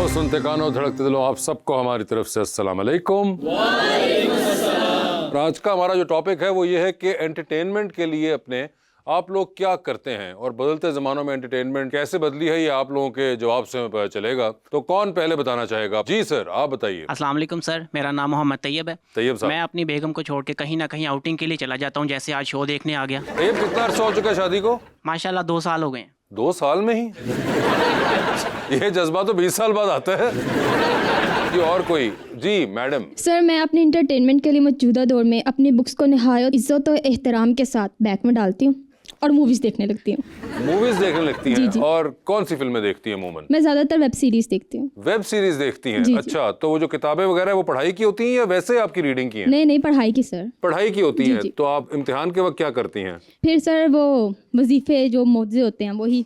सुनो सुनते कानों धड़कते दिलों, आप सबको हमारी तरफ से अस्सलाम वालेकुम। आज का हमारा जो टॉपिक है वो ये है कि एंटरटेनमेंट के लिए अपने आप लोग क्या करते हैं और बदलते ज़मानों में एंटरटेनमेंट कैसे बदली है, ये आप लोगों के जवाब से हमें पता चलेगा। तो कौन पहले बताना चाहेगा? जी सर, आप बताइए। अस्सलाम वालेकुम सर, मेरा नाम मोहम्मद तैयब है। तैयब साहब, मैं अपनी बेगम को छोड़ के कहीं ना कहीं आउटिंग के लिए चला जाता हूँ, जैसे आज शो देखने आ गया। तैयब कितना अर्सा हो चुका है शादी को? माशाल्लाह 2 साल हो गए हैं। 2 साल में ही? ये जज्बा तो 20 साल बाद आता है। जी और कोई? जी मैडम। सर, मैं अपने इंटरटेनमेंट के लिए मौजूदा दौर में अपनी बुक्स को नहायत इज्जत और एहतराम के साथ बैग में डालती हूँ और मूवीज देखने लगती हूँ। मूवीज देखने लगती हैं? जी। और कौन सी फिल्में देखती हैं अमूमन? मैं ज्यादातर वेब सीरीज देखती हूँ। वेब सीरीज देखती हैं? जी, अच्छा, तो वो जो किताबें वगैरह है वो पढ़ाई की होती हैं या वैसे आपकी रीडिंग की हैं? नहीं, पढ़ाई की सर। पढ़ाई की होती जी, हैं। जी। तो आप इम्तिहान के वक्त क्या करती हैं? फिर सर वो वजीफे जो मौजे होते हैं वही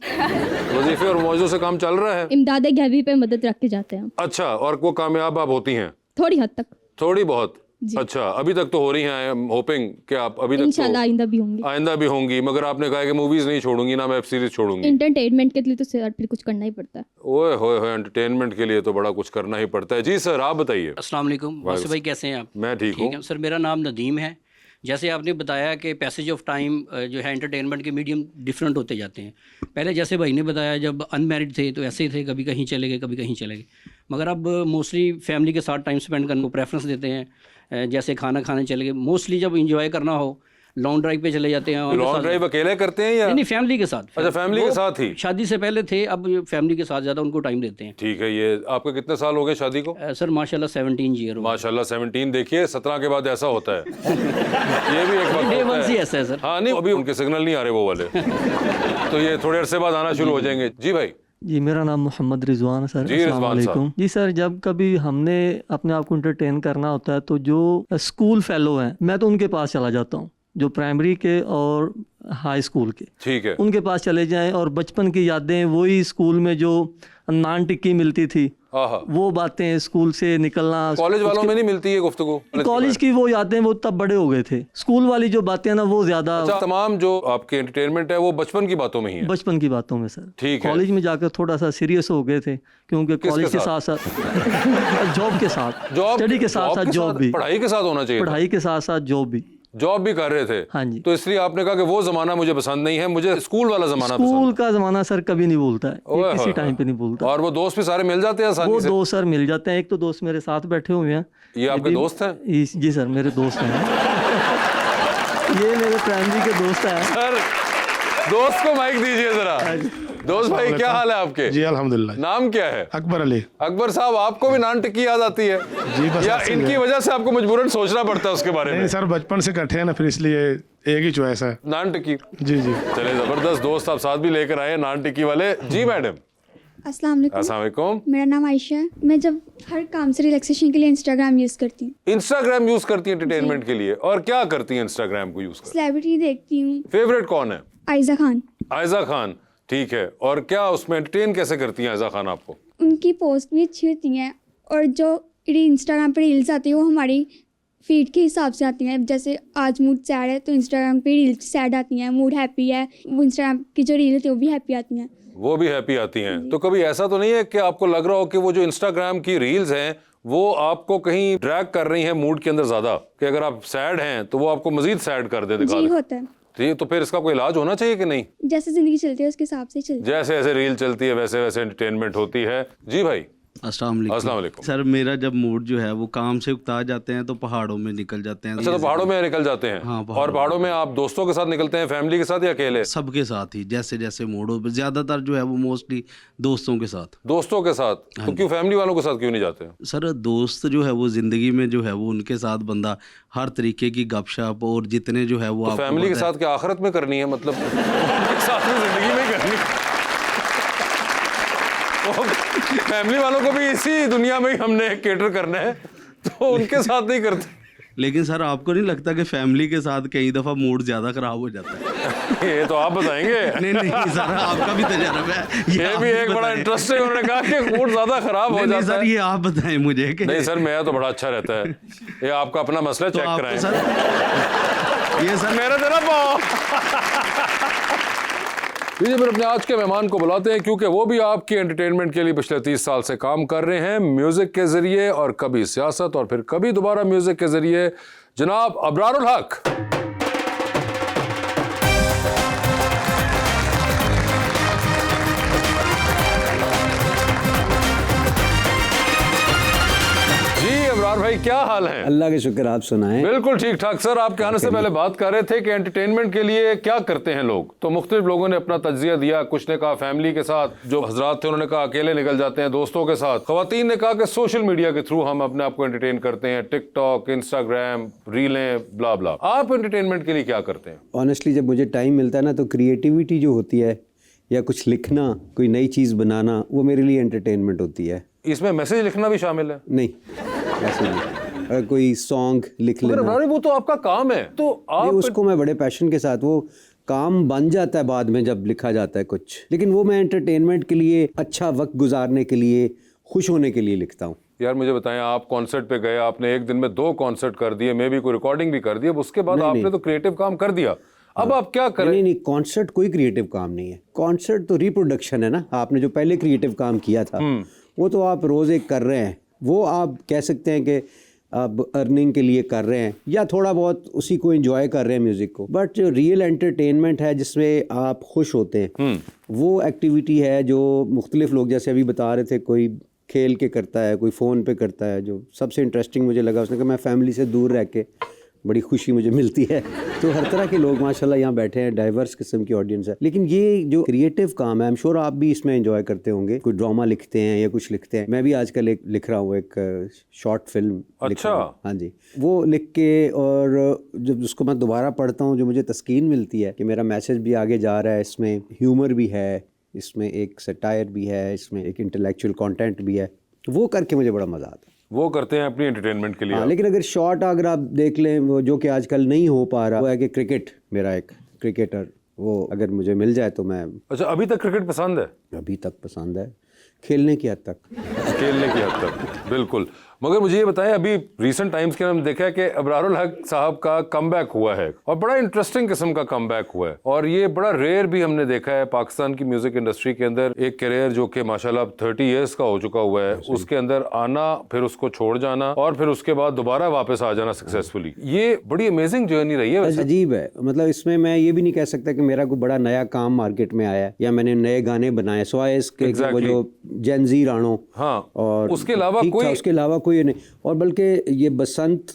वजीफे और मौजों से काम चल रहा है? इमदाद गैबी पे मदद रख के जाते हैं। अच्छा, और वो कामयाब आप होती हैं? थोड़ी हद तक। थोड़ी बहुत? जी। अच्छा, अभी तक तो हो रही हैं। आई एम होपिंग कि आप अभी तक इंशाल्लाह आइंदा भी होंगी। आइंदा भी होंगी, मगर आपने कहा है कि मूवीज नहीं छोड़ूंगी ना वेब सीरीज छोड़ूंगी। इंटरटेनमेंट के लिए तो सर फिर कुछ करना ही पड़ता है। ओए होए होए, एंटरटेनमेंट के लिए तो बड़ा कुछ करना ही पड़ता है। जी सर, आप बताइए। अस्सलाम वालेकुम। वासिफ भाई कैसे हैं आप? मैं ठीक हूँ। है सर, मेरा नाम नदीम है। जैसे आपने बताया कि पैसेज ऑफ टाइम जो है एंटरटेनमेंट के मीडियम डिफरेंट होते जाते हैं। पहले जैसे भाई ने बताया जब अनमैरिड थे तो ऐसे ही थे, कभी कहीं चले गए कभी कहीं चले गए, मगर अब मोस्टली फैमिली के साथ टाइम स्पेंड करने को प्रेफरेंस देते हैं। जैसे खाना खाने चले गए, मोस्टली जब इंजॉय करना हो लॉन्ग ड्राइव पे चले जाते हैं। लॉन्ग ड्राइव अकेले करते हैं या? नहीं, फैमिली के साथ। अच्छा, फैमिली के साथ ही? शादी से पहले थे, अब फैमिली के साथ ज़्यादा उनको टाइम देते हैं। ठीक है। ये आपके कितने साल हो गए शादी को? सर माशाल्लाह 17 ईयर। माशाल्लाह 17। देखिए 17 के बाद ऐसा होता है। ये भी एक वक्त डे होता वन है। से ऐसा है सर। हाँ, नहीं अभी उनके सिग्नल नहीं आ रहे वो वाले। तो ये थोड़े अरसे बाद आना शुरू हो जाएंगे। जी भाई। जी, मेरा नाम मोहम्मद रिजवान है सर। जी, अस्सलाम रिजवान साहब। वालेकुम। जी सर, जब कभी हमने अपने आप को इंटरटेन करना होता है तो जो स्कूल फेलो हैं मैं तो उनके पास चला जाता हूँ, जो प्राइमरी के और हाई स्कूल के, ठीक है। उनके पास चले जाएं और बचपन की यादें, वही स्कूल में जो नान टिक्की मिलती थी हाँ, वो बातें, स्कूल से निकलना। कॉलेज वालों में नहीं मिलती है गुफ्तगू? कॉलेज की वो यादें वो तब बड़े हो गए थे, स्कूल वाली जो बातें ना वो ज्यादा। अच्छा, तमाम जो आपके एंटरटेनमेंट है वो बचपन की बातों में ही है? बचपन की बातों में सर। ठीक है। कॉलेज में जाकर थोड़ा सा सीरियस हो गए थे, क्योंकि कॉलेज के साथ साथ जॉब के साथ, स्टडी के साथ साथ जॉब भी, पढ़ाई के साथ होना चाहिए। पढ़ाई के साथ साथ जॉब भी कर रहे थे? हाँ जी। तो इसलिए आपने कहा कि वो जमाना मुझे पसंद नहीं है, मुझे स्कूल वाला जमाना पसंद स्कूल का जमाना सर कभी नहीं भूलता है, ओए ये किसी होए टाइम पे नहीं भूलता। और वो दोस्त भी सारे मिल जाते हैं आसानी वो से? दोस्त सर मिल जाते हैं। एक तो दोस्त मेरे साथ बैठे हुए हैं। ये आपके दोस्त हैं? जी सर, मेरे दोस्त हैं। ये मेरे प्राइमरी के दोस्त हैं। सर, दोस्त को माइक दीजिए जरा। दोस्त भाई, क्या हाल है आपके? जी अल्हम्दुलिल्लाह। नाम क्या है? अकबर अली। अकबर साहब, आपको भी नान टिक्की याद आती है? जी, बस या ऐसे ही इनकी है। वजह से आपको मजबूरन सोचना पड़ता है उसके बारे में? नहीं सर, बचपन से इकट्ठे हैं ना, फिर इसलिए एक ही चॉइस है। नान टिक्की। जी जी। चले, जबरदस्त दोस्त आप साथ भी लेकर आए नान टिक्की वाले। जी मैडम। अस्सलाम वालेकुम। अस्सलाम वालेकुम। मेरा नाम आयशा है। मैं जब हर काम से रिलैक्सेशन के लिए इंस्टाग्राम यूज़ करती हूँ। इंस्टाग्राम यूज करती है एंटरटेनमेंट के लिए? और क्या करती है इंस्टाग्राम को यूज कर? सेलिब्रिटी देखती हूँ। फेवरेट कौन है? आयजा खान। आयजा खान, ठीक है। और क्या उसमें एंटरटेन कैसे करती हैं आयजा खान आपको? उनकी पोस्ट भी अच्छी होती हैं और जो इंस्टाग्राम पर रील्स आती है वो हमारी फीड के हिसाब से आती हैं। जैसे आज मूड सैड है तो इंस्टाग्राम पे रील्स सैड आती हैं, मूड हैप्पी है वो इंस्टाग्राम की जो रील होती है वो भी हैप्पी आती हैं। वो भी हैप्पी आती हैं। तो कभी ऐसा तो नहीं है कि आपको लग रहा हो कि वो जो इंस्टाग्राम की रील्स हैं वो आपको कहीं ड्रैग कर रही हैं मूड के अंदर ज्यादा, कि अगर आप सैड हैं तो वो आपको मजीद सैड कर दे, दिखा जी दे? होता है। तो फिर इसका कोई इलाज होना चाहिए कि नहीं? जैसे ज़िंदगी चलती है उसके हिसाब से चलती है। जैसे ऐसे रील चलती है वैसे वैसे एंटरटेनमेंट होती है। जी भाई। अस्सलाम वालेकुम। सर, मेरा जब मूड जो है वो काम से उकता जाते हैं तो पहाड़ों में निकल जाते हैं। अच्छा, तो पहाड़ों में निकल जाते हैं? हाँ, और पहाड़ों में आप दोस्तों के साथ निकलते हैं, फैमिली के साथ या अकेले? सबके साथ ही, जैसे जैसे मूड हो। ज्यादातर जो है वो मोस्टली दोस्तों के साथ। दोस्तों के साथ? तो क्यों फैमिली वालों के साथ क्यों नहीं जाते? सर, दोस्त जो है वो जिंदगी में जो है वो उनके साथ बंदा हर तरीके की गपशप और जितने जो है वो तो फैमिली के साथ क्या आखिरत में करनी है? मतलब साथ में जिंदगी में करनी है? फैमिली वालों को भी इसी दुनिया में ही हमने केटर करना है, तो उनके साथ नहीं करते। लेकिन सर, आपको नहीं लगता कि फैमिली के साथ कई दफा मूड ज्यादा खराब हो जाता है? ये तो आप बताएंगे। नहीं सर, आपका भी तजुर्बा है। ये भी एक बड़ा इंटरेस्टिंग, उन्होंने कहा कि मूड ज्यादा खराब हो जाता है। सर, ये आप बताएं मुझे कि नहीं सर, मेरा तो बड़ा अच्छा रहता है। ये आपका अपना मसला, चेक कराएं। सर, ये सर मेरा जरा लीजिए फिर अपने आज के मेहमान को बुलाते हैं, क्योंकि वो भी आपकी एंटरटेनमेंट के लिए पिछले 30 साल से काम कर रहे हैं, म्यूजिक के जरिए, और कभी सियासत और फिर कभी दोबारा म्यूजिक के जरिए। जनाब अबरारुल हक। अबरार भाई क्या हाल है? अल्लाह के शुक्र, आप सुनाएं। बिल्कुल ठीक ठाक सर। आपके आने से पहले बात कर रहे थे कि एंटरटेनमेंट के लिए क्या करते हैं लोग, तो मुख्तलिफ लोगों ने अपना तज्जिया दिया। कुछ ने कहा फैमिली के साथ, जो हजरात थे उन्होंने कहा अकेले निकल जाते हैं दोस्तों के साथ, खवातीन ने कहा कि सोशल मीडिया के थ्रू हम अपने आप को एंटरटेन करते हैं, टिकटॉक, इंस्टाग्राम, रीलें, ब्ला ब्ला। आप एंटरटेनमेंट के लिए क्या करते हैं? ऑनेस्टली जब मुझे टाइम मिलता है ना, तो क्रिएटिविटी जो होती है या कुछ लिखना, कोई नई चीज़ बनाना, वो मेरे लिए एंटरटेनमेंट होती है। इसमें मैसेज लिखना भी शामिल है? नहीं, ऐसे नहीं। अगर कोई सॉन्ग लिख लेना, वो तो आपका काम है, तो आप उसको मैं बड़े पैशन के साथ, वो काम बन जाता है बाद में जब लिखा जाता है कुछ, लेकिन वो मैं एंटरटेनमेंट के लिए, अच्छा वक्त गुजारने के लिए, खुश होने के लिए लिखता हूँ। यार मुझे बताएं, आप कॉन्सर्ट पे गए, आपने एक दिन में 2 कॉन्सर्ट कर दिए, मे भी कोई रिकॉर्डिंग भी कर दी, अब उसके बाद आपने तो क्रिएटिव काम कर दिया, अब आप क्या करें? नहीं, कॉन्सर्ट कोई क्रिएटिव काम नहीं है। कॉन्सर्ट तो रिप्रोडक्शन है ना। आपने जो पहले क्रिएटिव काम किया था वो तो आप रोज़ एक कर रहे हैं, वो आप कह सकते हैं कि आप अर्निंग के लिए कर रहे हैं या थोड़ा बहुत उसी को एंजॉय कर रहे हैं म्यूज़िक को। बट जो रियल एंटरटेनमेंट है जिसमें आप खुश होते हैं, वो एक्टिविटी है जो मुख्तलिफ लोग, जैसे अभी बता रहे थे, कोई खेल के करता है, कोई फ़ोन पे करता है। जो सबसे इंटरेस्टिंग मुझे लगा, उसने कहा मैं फैमिली से दूर रह के बड़ी खुशी मुझे मिलती है। तो हर तरह के लोग माशाल्लाह यहाँ बैठे हैं, डाइवर्स किस्म की ऑडियंस है। लेकिन ये जो क्रिएटिव काम है, आई एम श्योर आप भी इसमें एंजॉय करते होंगे। कोई ड्रामा लिखते हैं या कुछ लिखते हैं। मैं भी आजकल एक लिख रहा हूँ, एक शॉर्ट फिल्म। अच्छा। हाँ जी, वो लिख के, और जब उसको मैं दोबारा पढ़ता हूँ, जो मुझे तस्कीन मिलती है कि मेरा मैसेज भी आगे जा रहा है, इसमें ह्यूमर भी है, इसमें एक सटायर भी है, इसमें एक इंटेलेक्चुअल कंटेंट भी है, वो करके मुझे बड़ा मज़ा आता है। वो करते हैं अपनी एंटरटेनमेंट के लिए। हाँ, लेकिन अगर शॉर्ट अगर आप देख लें, वो जो कि आजकल नहीं हो पा रहा, वो है कि क्रिकेट, मेरा एक क्रिकेटर, वो अगर मुझे मिल जाए तो मैं। अच्छा, अभी तक क्रिकेट पसंद है? अभी तक पसंद है, खेलने की हद तक। खेलने की हद तक, बिल्कुल। मगर मुझे ये बताएं, अभी रिसेंट टाइम्स के अंदर देखा है कि अबरारुल हक साहब का कमबैक हुआ है, और बड़ा इंटरेस्टिंग किस्म का कमबैक हुआ है, और ये बड़ा रेयर भी हमने देखा है पाकिस्तान की म्यूजिक इंडस्ट्री के अंदर। एक करियर जो कि माशाल्लाह 30 इयर्स का हो चुका हुआ है, उसके अंदर आना, फिर उसको छोड़ जाना, और फिर उसके बाद दोबारा वापस आ जाना सक्सेसफुली, ये बड़ी अमेजिंग जर्नी रही है। अजीब है, मतलब इसमें मैं ये भी नहीं कह सकता कि मेरा कोई बड़ा नया काम मार्केट में आया या मैंने नए गाने बनाए, सिवाय इसके वो जो जेन ज़ी रानो, हाँ, और उसके अलावा कोई नहीं। और बल्कि ये बसंत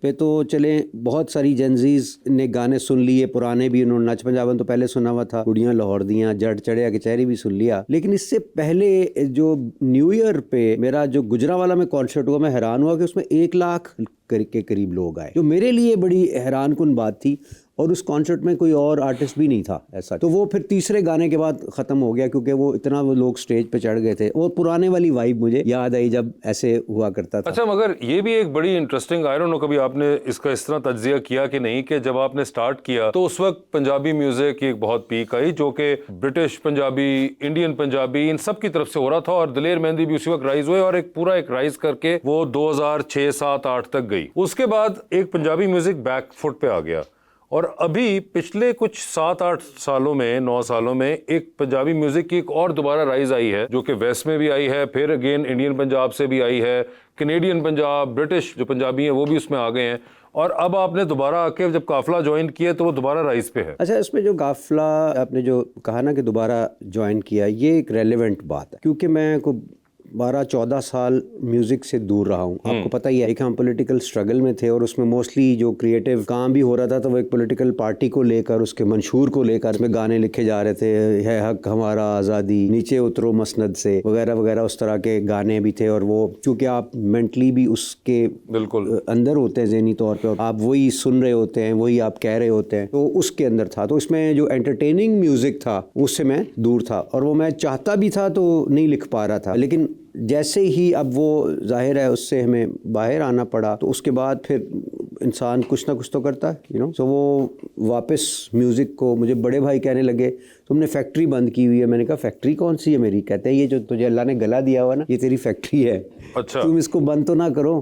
पे तो चले, बहुत सारी जेनजीज ने गाने सुन लिए, पुराने भी। उन्होंने नच पंजाबन तो पहले सुना हुआ था, कुड़ियाँ लाहौर दियाँ, जट चढ़िया कचहरी भी सुन लिया। लेकिन इससे पहले जो न्यू ईयर पे मेरा जो गुजरावाला में कॉन्सर्ट हुआ, मैं हैरान हुआ कि उसमें 1 लाख के करीब लोग आए, जो मेरे लिए बड़ी हैरान कुन बात थी। और उस कॉन्सर्ट में कोई और आर्टिस्ट भी नहीं था ऐसा। तो वो फिर तीसरे गाने के बाद ख़त्म हो गया, क्योंकि वो इतना वो लोग स्टेज पे चढ़ गए थे। वो पुराने वाली वाइब मुझे याद आई जब ऐसे हुआ करता था। अच्छा, मगर ये भी एक बड़ी इंटरेस्टिंग, आई डोंट नो कभी आपने इसका इस तरह तज्जिया किया कि नहीं, कि जब आपने स्टार्ट किया तो उस वक्त पंजाबी म्यूजिक की एक बहुत पीक आई, जो कि ब्रिटिश पंजाबी, इंडियन पंजाबी, इन सब की तरफ से हो रहा था, और दिलेर मेहंदी भी उसी वक्त राइज हुए, और एक पूरा एक राइज करके वो 2006, 7, 8 तक गई। उसके बाद एक पंजाबी म्यूजिक बैक फुट पे आ गया, और अभी पिछले कुछ 7-8 सालों में, 9 सालों में एक पंजाबी म्यूजिक की एक और दोबारा राइज आई है, जो कि वेस्ट में भी आई है, फिर अगेन इंडियन पंजाब से भी आई है, कनेडियन पंजाब, ब्रिटिश जो पंजाबी हैं वो भी उसमें आ गए हैं, और अब आपने दोबारा आके जब काफिला ज्वाइन किया तो वो दोबारा राइज पे है। अच्छा, इसमें जो काफिला आपने जो कहा ना कि दोबारा ज्वाइन किया, ये एक रेलेवेंट बात है, क्योंकि मैं को 12-14 साल म्यूज़िक से दूर रहा हूँ। आपको पता ही है, एक हम पॉलिटिकल स्ट्रगल में थे, और उसमें मोस्टली जो क्रिएटिव काम भी हो रहा था तो वो एक पॉलिटिकल पार्टी को लेकर, उसके मंशूर को लेकर उसमें गाने लिखे जा रहे थे, है हक हमारा आज़ादी, नीचे उतरो मसनद से, वगैरह वगैरह, उस तरह के गाने भी थे। और वो क्योंकि आप मेंटली भी उसके बिल्कुल अंदर होते हैं, ज़हनी तौर पर आप वही सुन रहे होते हैं, वही आप कह रहे होते हैं, तो उसके अंदर था। तो इसमें जो एंटरटेनिंग म्यूज़िक था उससे मैं दूर था, और वो मैं चाहता भी था तो नहीं लिख पा रहा था। लेकिन जैसे ही अब वो जाहिर है उससे हमें बाहर आना पड़ा, तो उसके बाद फिर इंसान कुछ ना कुछ तो करता है, यू नो। सो वो वापस म्यूज़िक को मुझे बड़े भाई कहने लगे, तुमने फैक्ट्री बंद की हुई है। मैंने कहा फैक्ट्री कौन सी है मेरी? कहते हैं ये जो तुझे अल्लाह ने गला दिया हुआ ना, ये तेरी फैक्ट्री है। अच्छा। तुम इसको बंद तो ना करो,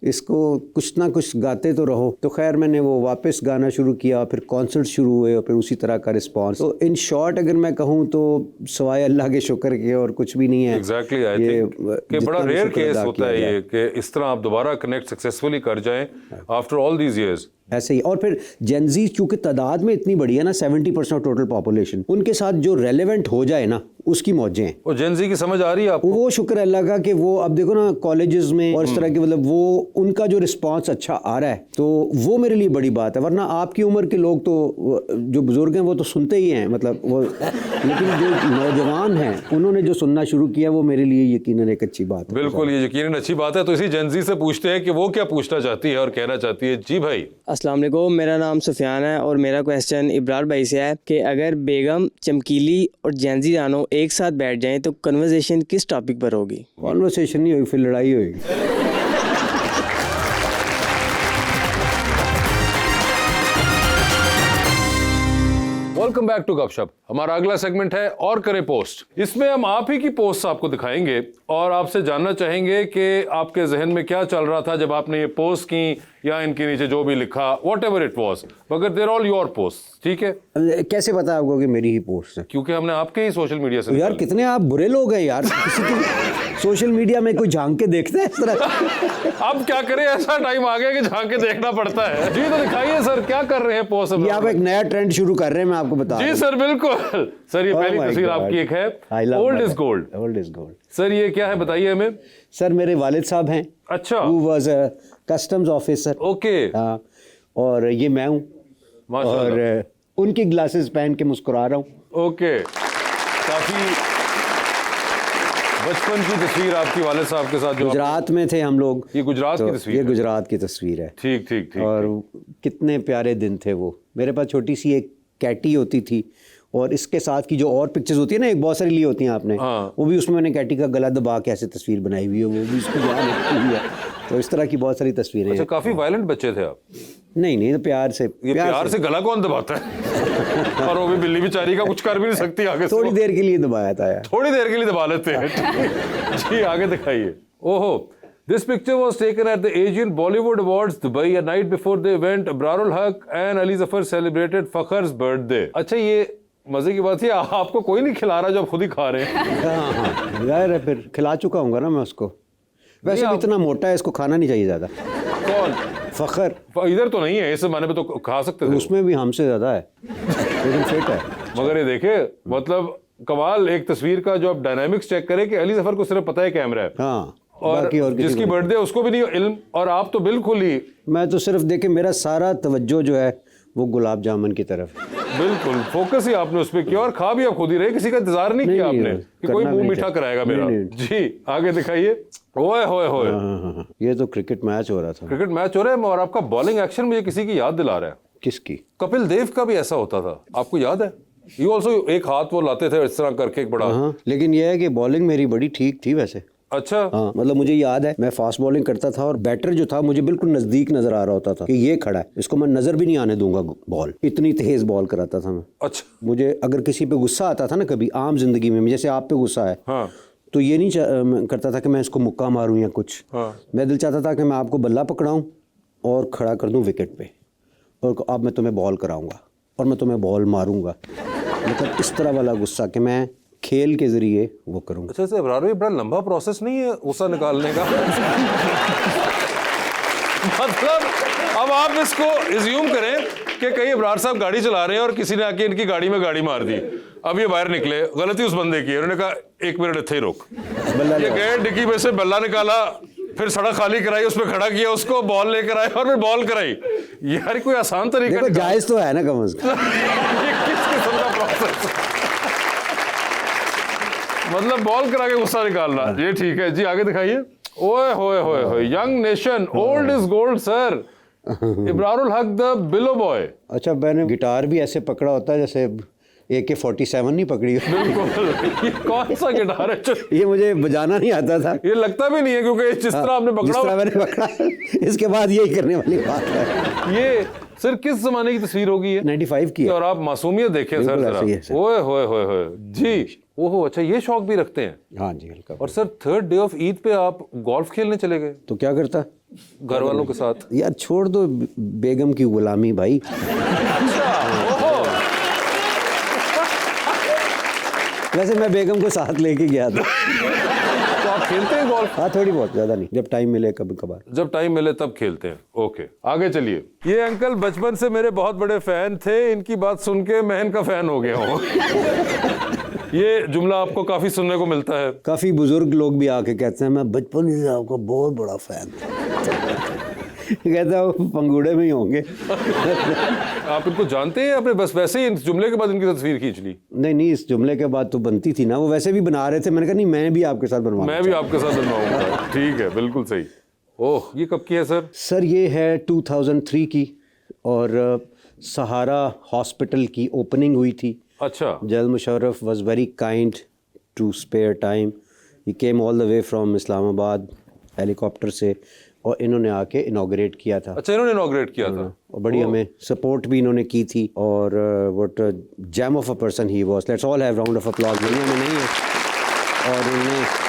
इसको कुछ ना कुछ गाते तो रहो। तो खैर मैंने वो वापस गाना शुरू किया, फिर कॉन्सर्ट शुरू हुए और फिर उसी तरह का रिस्पांस। तो इन शॉर्ट अगर मैं कहूँ तो सवाए अल्लाह के शुक्र के और कुछ भी नहीं है। एग्जैक्टली, आई थिंक कि बड़ा रेयर केस होता है ये कि इस तरह आप दोबारा कनेक्ट सक्सेसफुली कर जाएं आफ्टर ऑल दीज इयर्स। ऐसे ही। और फिर जेनजी चूंकि तादाद में इतनी बड़ी है ना, 70% ऑफ टोटल पॉपुलेशन, उनके साथ जो रेलेवेंट हो जाए ना उसकी मौजें हैं। और जेनजी की समझ आ रही है आपको? वो शुक्र अल्लाह का कि वो अब देखो ना कॉलेजेस में और इस तरह के मतलब वो उनका जो रिस्पांस अच्छा आ रहा है, तो वो मेरे लिए बड़ी बात है। वरना आपकी उम्र के लोग तो जो बुजुर्ग हैं वो तो सुनते ही हैं, मतलब वो, लेकिन जो नौजवान हैं उन्होंने जो सुनना शुरू किया वो मेरे लिए यकीनन एक अच्छी बात है। बिल्कुल, ये यकीनन अच्छी बात है। तो इसी जेनजी से पूछते हैं कि वो क्या पूछना चाहती है और कहना चाहती है। जी भाई। अस्सलाम वालेकुम, मेरा नाम सुफियान है और मेरा क्वेश्चन इब्रार भाई से है कि अगर बेगम, चमकीली और जेनजी रानो एक साथ बैठ जाएं तो कन्वर्सेशन किस टॉपिक पर होगी? कॉन्वर्सेशन नहीं होगी, फिर लड़ाई होगी। वेलकम बैक टू गपशप। हमारा अगला सेगमेंट है और करें पोस्ट। इसमें हम आप ही की पोस्ट आपको दिखाएंगे और आपसे जानना चाहेंगे कि आपके जहन में क्या चल रहा था जब आपने ये पोस्ट की या इनके नीचे जो भी लिखा, वॉट एवर इट वॉज, मगर देर ऑल योर पोस्ट। ठीक है? कैसे पता आपको कि मेरी ही पोस्ट है? क्योंकि हमने आपके ही सोशल मीडिया से यार कितने आप बुरे लोग हैं यार, किसी की सोशल मीडिया में कोई झांक के देखता है इस तरह। अब क्या करें, ऐसा टाइम आ गया कि झांक के देखना पड़ता है। जी तो दिखाइए सर, क्या कर रहे हैं पोस्ट? ये आप एक नया ट्रेंड शुरू कर रहे हैं, मैं आपको बता। जी सर बिल्कुल। सर ये पहली तस्वीर आपकी एक है, old is gold. Old is gold. Sir ये क्या है बताइए हमें। सर मेरे वालिद साहब हैं। अच्छा। Who was a customs officer। Okay. हाँ, और ये मैं हूँ और उनकी ग्लासेस पहन के मुस्कुरा रहा हूँ। ओके। काफी बचपन की तस्वीर आपकी वालिद साहब के साथ जो गुजरात में थे हम लोग। ये गुजरात की तस्वीर ये है। गुजरात की तस्वीर है। ठीक ठीक ठीक। और कितने प्यारे दिन थे वो। मेरे पास छोटी सी एक कैटी होती थी और इसके साथ की जो और पिक्चर्स होती है ना, एक बहुत सारी ली होती हैं आपने। हाँ। वो भी उसमें मैंने कैटी का गला दबा के ऐसे तस्वीर बनाई हुई है, वो भी उसको याद रखी हुई है। तो इस तरह की बहुत सारी तस्वीरें अच्छा, हैं। काफी वायलेंट बच्चे थे आप? नहीं तो प्यार से। ये प्यार से गला कौन दबाता है? और वो भी बिल्ली बेचारी का कुछ कर भी नहीं सकती आगे से। थोड़ी देर के लिए दबाया था यार। थोड़ी देर के लिए दबा लेते हैं। जी आगे दिखाइए। ओहो, this picture was taken at the Asian Bollywood Awards Dubai a night before the event. Abrarul Haq and Ali Zafar celebrated Fakhr's birthday. अच्छा, ये मजे की बात है, आपको कोई नहीं खिला रहा जो आप खुद ही खा रहे हैं। हाँ यार, फिर खिला चुका हूँगा ना मैं उसको। वैसे भी इतना मोटा है, इसको खाना नहीं चाहिए ज़्यादा। कौन? फखर इधर तो नहीं है, इस माने पे तो खा सकते थे। उसमें भी हमसे ज़्यादा है, लेकिन फिट है। मगर ये देखे, मतलब कमाल एक तस्वीर का जो आप डायनामिक्स चेक करें कि अली जफर को सिर्फ पता है कैमरा है। हाँ, और जिसकी बर्थडे उसको भी नहीं इल्म, और आप तो बिल्कुल ही। मैं तो सिर्फ देखे, मेरा सारा तवज्जो जो है वो गुलाब जामुन की तरफ। बिल्कुल फोकस ही आपने उस पर किया और खा भी आप खुद ही रहे, किसी का इंतजार नहीं किया आपने कि कोई मुंह मीठा कराएगा मेरा। जी आगे दिखाइए। ओए होए होए, ये तो क्रिकेट मैच हो रहा था। क्रिकेट मैच हो रहा है और आपका बॉलिंग एक्शन मुझे किसी की याद दिला रहा है। किसकी? कपिल देव का भी ऐसा होता था, आपको याद है? यू ऑल्सो एक हाथ वो लाते थे इस तरह करके एक बड़ा। हाँ, लेकिन ये है कि बॉलिंग मेरी बड़ी ठीक थी वैसे। अच्छा। हाँ, मतलब मुझे याद है मैं फास्ट बॉलिंग करता था और बैटर जो था मुझे बिल्कुल नजदीक नजर आ रहा होता था कि ये खड़ा है, इसको मैं नजर भी नहीं आने दूंगा बॉल। इतनी तेज बॉल कराता था मैं। अच्छा। मुझे अगर किसी पे गुस्सा आता था ना कभी आम जिंदगी में, जैसे आप पे गुस्सा है, हाँ। तो ये नहीं करता था कि मैं इसको मुक्का मारूं या कुछ। हाँ। मैं दिल चाहता था कि मैं आपको बल्ला पकड़ाऊं और खड़ा कर दूं विकेट पे, और अब मैं तुम्हें बॉल कराऊंगा और मैं तुम्हें बॉल मारूंगा। मतलब इस तरह वाला गुस्सा कि मैं खेल के जरिए वो करूंगा। अच्छा, से अबरार, ये बड़ा लंबा प्रोसेस नहीं है गुस्सा निकालने का? मतलब अब आप इसको एज्यूम करें कि कहीं अबरार साहब गाड़ी चला रहे हैं और किसी ने आके इनकी गाड़ी में गाड़ी मार दी। अब ये बाहर निकले, गलती उस बंदे की है, उन्होंने कहा एक मिनट इत्थे ही रोक। ये गए डिक्की में से बल्ला निकाला, फिर सड़क खाली कराई, उसमें खड़ा किया उसको, बॉल लेकर आए और फिर बॉल कराई। यार कोई आसान तरीका देखो, जायज तो है ना कम से कम। ये किस किस्म का प्रोसेस? मतलब बॉल करा के गुस्सा निकालना, ये ठीक है। जी आगे दिखाइए। ओए होए होए होए, young nation, old is gold sir. Ibrarul हक द बिलो बॉय। अच्छा, मैंने गिटार भी ऐसे पकड़ा होता है जैसे AK-47 नहीं पकड़ी हो। बिल्कुल। ये कौन सा गिटार है? ये मुझे बजाना नहीं आता था। ये लगता भी नहीं है क्योंकि जिस तरह आपने पकड़ा, जिस तरह मैंने पकड़ा, इसके बाद यही करने वाली बात है। ये सर किस जमाने की तस्वीर होगी? ये 95 की है। और आप मासूमियत देखें सर जरा। ओए होए होए होए जी, ओहो, अच्छा, ये शौक भी रखते हैं? हाँ जी, हल्का। और sir third day of Eid पे आप गोल्फ खेलने चले गए तो क्या करता घर वालों के साथ? यार छोड़ दो बेगम की गुलामी भाई। वैसे मैं बेगम को साथ लेके गया था। तो आप खेलते हैं गोल्फ? हाँ थोड़ी बहुत, ज़्यादा नहीं, जब टाइम मिले कभी कभार। जब टाइम मिले तब खेलते हैं। ओके, आगे चलिए। ये अंकल बचपन से मेरे बहुत बड़े फैन थे, इनकी बात सुन के मैं इनका फैन हो गया हूँ। ये जुमला आपको काफी सुनने को मिलता है। काफ़ी बुजुर्ग लोग भी आके कहते हैं मैं बचपन से आपका बहुत बड़ा फैन था। कहता वो पंगूड़े में ही होंगे। आप इनको जानते हैं आपने? बस वैसे ही इस जुमले के बाद इनकी तस्वीर खींच ली? नहीं, इस जुमले के बाद तो बनती थी ना, वो वैसे भी बना रहे थे। मैंने कहा नहीं, मैं भी आपके साथ बनवा, मैं भी आपके साथ बनवाऊंगा। ठीक है, बिल्कुल सही। ओह, ये कब की है सर? सर ये है 2003 की, और सहारा हॉस्पिटल की ओपनिंग हुई थी। अच्छा। जल Musharraf was very kind to spare time. He came all the way from Islamabad helicopter से, और इन्होंने आके इनॉग्रेट किया था। अच्छा, इन्होंने इनॉग्रेट किया था। और बड़ी हमें सपोर्ट भी इन्होंने की थी। और what gem of a person he was. Let's all have round of applause. दुनिया में नहीं है। और उन्होंने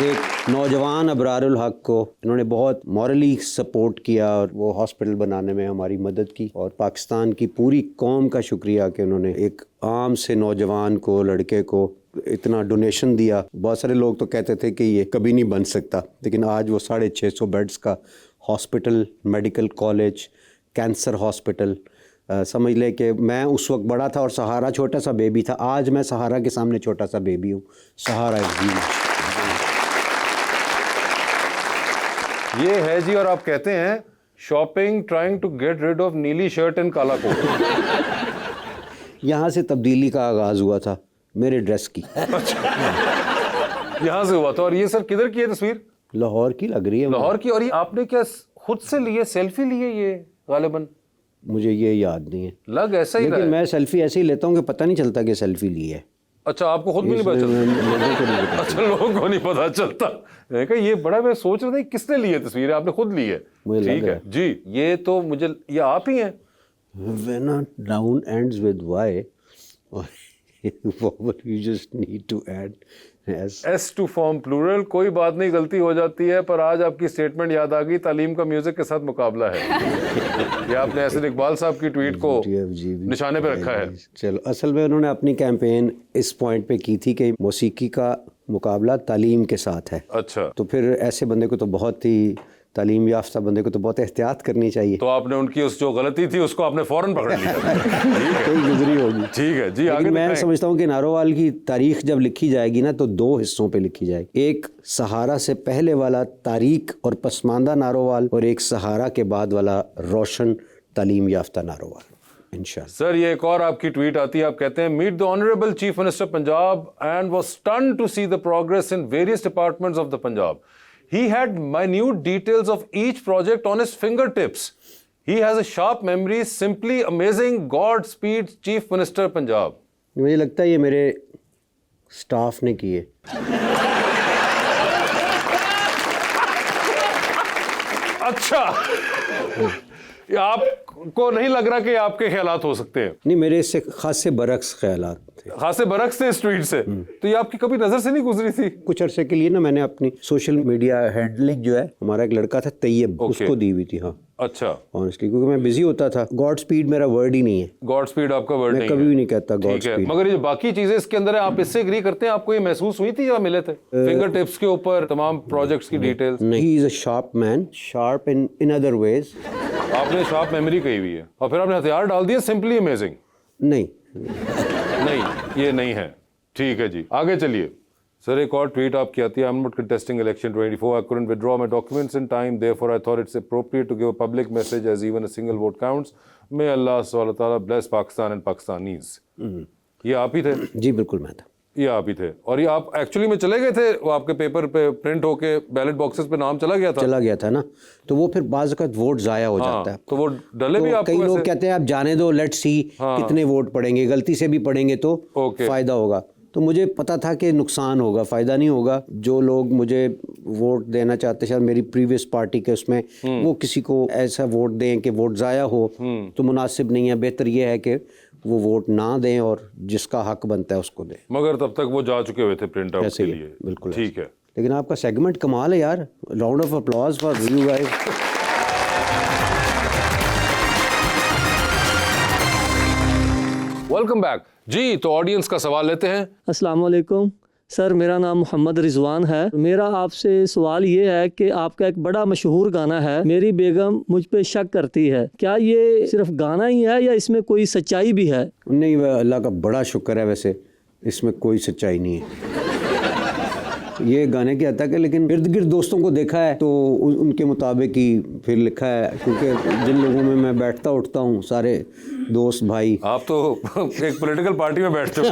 एक नौजवान अबरारुल हक को इन्होंने बहुत मॉरली सपोर्ट किया, और वो हॉस्पिटल बनाने में हमारी मदद की। और पाकिस्तान की पूरी कौम का शुक्रिया कि उन्होंने एक आम से नौजवान को, लड़के को इतना डोनेशन दिया। बहुत सारे लोग तो कहते थे कि ये कभी नहीं बन सकता, लेकिन आज वो 650 बेड्स का hospital, medical college, cancer hospital, समझ ले कि मैं उस वक्त बड़ा था और सहारा छोटा सा बेबी था। आज मैं सहारा के सामने छोटा सा बेबी हूँ। Sahara is huge. ये है जी। और आप कहते हैं shopping trying to get rid of नीली शर्ट एंड काला कोट। यहाँ से तब्दीली का आगाज़ हुआ था मेरे ड्रेस की। यहाँ से हुआ था। और ये सर किधर की है तस्वीर? लाहौर की लग रही है। लाहौर की। और ये आपने क्या खुद से लिए, सेल्फी लिए ये गालिबन? मुझे ये याद नहीं है, लग ऐसा ही रहा लेकिन है। मैं सेल्फी ऐसे ही लेता हूँ कि पता नहीं चलता कि सेल्फी ली है। अच्छा, आपको खुद भी नहीं पता चलता? लोगों को नहीं पता। अच्छा, लोगों को नहीं पता चलता। मैं कहा ये बड़ा, मैं सोच रहा था किसने ली है तस्वीर, आपने खुद ली है। मुझे लग ठीक रहा है जी। ये तो मुझे, ये आप ही हैं? When a noun ends with Y, you just need to add S to form plural। कोई बात नहीं, गलती हो जाती है। पर आज आपकी स्टेटमेंट याद आ गई, तालीम का म्यूजिक के साथ मुकाबला है। ये आपने ऐसे इकबाल साहब की ट्वीट को निशाने पे रखा है। चलो, असल में उन्होंने अपनी कैंपेन इस पॉइंट पे की थी कि मौसीकी का मुकाबला तालीम के साथ है। अच्छा। तो फिर ऐसे बंदे को तो बहुत ही, तालीम याफ्ता बंदे को तो बहुत एहतियात करनी चाहिए। तो आपने उनकी उस जो गलती थी उसको आपने फौरन पकड़ लिया। कोई गुजरी होगी। ठीक है जी। आगे मैं समझता हूँ कि नारोवाल की तारीख जब लिखी जाएगी ना, तो 2 हिस्सों पे लिखी जाएगी। एक सहारा से पहले वाला तारीख और पसमानदा नारोवाल, और एक सहारा के बाद वाला रोशन तालीम याफ्ता नारोवाल, इंशाअल्लाह। सर ये एक और आपकी ट्वीट आती है, आप कहते हैं meet the honourable chief minister Punjab and was stunned to see the progress in various departments of the Punjab. He had minute details of each project on his fingertips. He has a sharp memory, simply amazing. Godspeed, Chief Minister Punjab. मुझे लगता है ये मेरे staff ने किए। अच्छा, ये आपको नहीं लग रहा कि आपके ख्यालात हो सकते हैं? नहीं, मेरे इससे खासे बरक्स ख्यालात थे। खासे बरक्स थे इस ट्वीट से। तो ये आपकी कभी नजर से नहीं गुजरी थी? कुछ अरसे के लिए ना मैंने अपनी सोशल मीडिया हैंडलिंग जो है, हमारा एक लड़का था तैयब, उसको दी हुई थी। हाँ अच्छा। ऑनेस्टली, क्योंकि मैं बिजी होता था। गॉड स्पीड मेरा वर्ड ही नहीं है। गॉड स्पीड आपका वर्ड नहीं है? मैं कभी भी नहीं कहता गॉड ठीक है। स्पीड। मगर ये जो बाकी चीजें इसके अंदर है, आप इससे एग्री करते हैं? आपको ये महसूस हुई थी जब मिले थे? फिंगर टिप्स के ऊपर तमाम प्रोजेक्ट्स की डिटेल्स? नहीं, he is a sharp man, sharp in other ways. आपने शार्प मेमोरी कही हुई है और फिर आपने हथियार डाल दिया, सिंपली अमेजिंग। नहीं, ये नहीं है। ठीक है जी, आगे चलिए। सर एक और ट्वीट आपकी आती है, I am not contesting election 24, I couldn't withdraw my documents in time, therefore I thought it's appropriate to give a public message as even a single vote counts, may अल्लाह सुब्हानहू व तआला bless Pakistan and Pakistanis. ये आप ही थे? जी बिल्कुल मैं था। ये आप ही थे। और ये आप एक्चुअली में चले गए थे, वो आपके पेपर पे प्रिंट होके बैलेट बॉक्सेस पे नाम चला गया था ना, तो वो फिर बाज़ वक़्त वोट ज़ाया हो जाता है। तो वो डले भी तो आपको? कई लोग कहते हैं आप जाने दो, लेट्स सी कितने वोट पड़ेंगे, गलती से भी पड़ेंगे तो फ़ायदा होगा। तो मुझे पता था कि नुकसान होगा, फ़ायदा नहीं होगा। जो लोग मुझे वोट देना चाहते, शायद मेरी प्रीवियस पार्टी के उसमें, वो किसी को ऐसा वोट दें कि वोट ज़ाया हो तो मुनासिब नहीं है। बेहतर ये है कि वो वोट ना दें और जिसका हक बनता है उसको दें। मगर तब तक वो जा चुके हुए थे प्रिंट आउट ऐसे के ही, लिए। बिल्कुल ठीक है। लेकिन आपका सेगमेंट कमाल है यार, round of applause for you guys. Welcome back जी। तो ऑडियंस का सवाल लेते हैं। अस्सलाम वालेकुम सर, मेरा नाम मोहम्मद रिजवान है। मेरा आपसे सवाल ये है कि आपका एक बड़ा मशहूर गाना है, मेरी बेगम मुझ पे शक करती है, क्या ये सिर्फ गाना ही है या इसमें कोई सच्चाई भी है? नहीं, अल्लाह का बड़ा शुक्र है, वैसे इसमें कोई सच्चाई नहीं है। ये गाने की हद तक है, लेकिन इर्द गिर्द दोस्तों को देखा है तो उनके मुताबिक ही फिर लिखा है, क्योंकि जिन लोगों में मैं बैठता उठता हूँ सारे दोस्त भाई। आप तो एक पॉलिटिकल पार्टी में बैठते हो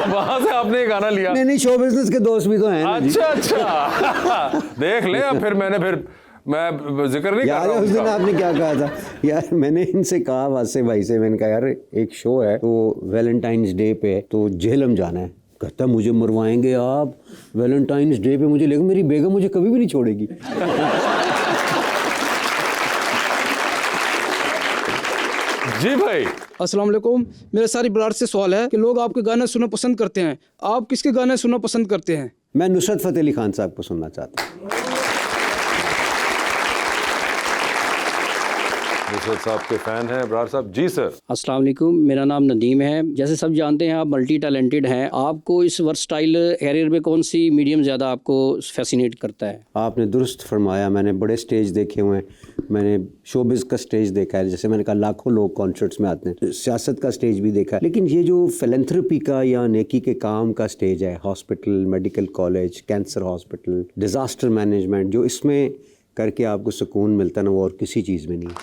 वहां से आपने ये गाना लिया? नहीं, शो बिजनेस के दोस्त भी तो हैं ना जी। अच्छा देख ले। अब फिर मैं जिक्र नहीं कर रहा हूं। उस दिन आपने क्या कहा था यार? मैंने इनसे कहा, वासे भाई से, मैंने कहा यार एक शो है तो वैलेंटाइंस डे पे तो झेलम जाना है। कहता मुझे मरवाएंगे आप वैलेंटाइंस डे पे? मुझे लगा मेरी बेगम मुझे कभी भी नहीं छोड़ेगी। जी भाई। अस्सलाम वालेकुम। मेरा सारी ब्राड से सवाल है कि लोग आपके गाने सुनना पसंद करते हैं, आप किसके गाने सुनना पसंद करते हैं? मैं नुसरत फ़तेह अली खान साहब को सुनना चाहता हूँ। नुसरत साहब के फ़ैन हैं इब्रार साहब। जी सर। अस्सलाम वालेकुम, मेरा नाम नदीम है। जैसे सब जानते हैं आप मल्टी टैलेंटेड हैं, आपको इस वर्सटाइल कैरियर में कौन सी मीडियम ज़्यादा आपको फैसिनेट करता है? आपने दुरुस्त फरमाया। मैंने बड़े स्टेज देखे हुए हैं, मैंने शोबिज़ का स्टेज देखा है, जैसे मैंने कहा लाखों लोग कॉन्सर्ट्स में आते हैं, सियासत का स्टेज भी देखा है, लेकिन ये जो फिलैंथ्रोपी का या नेकी के काम का स्टेज है, hospital, medical college, cancer hospital, disaster management, जो इसमें करके आपको सुकून मिलता है ना, वो और किसी चीज़ में नहीं।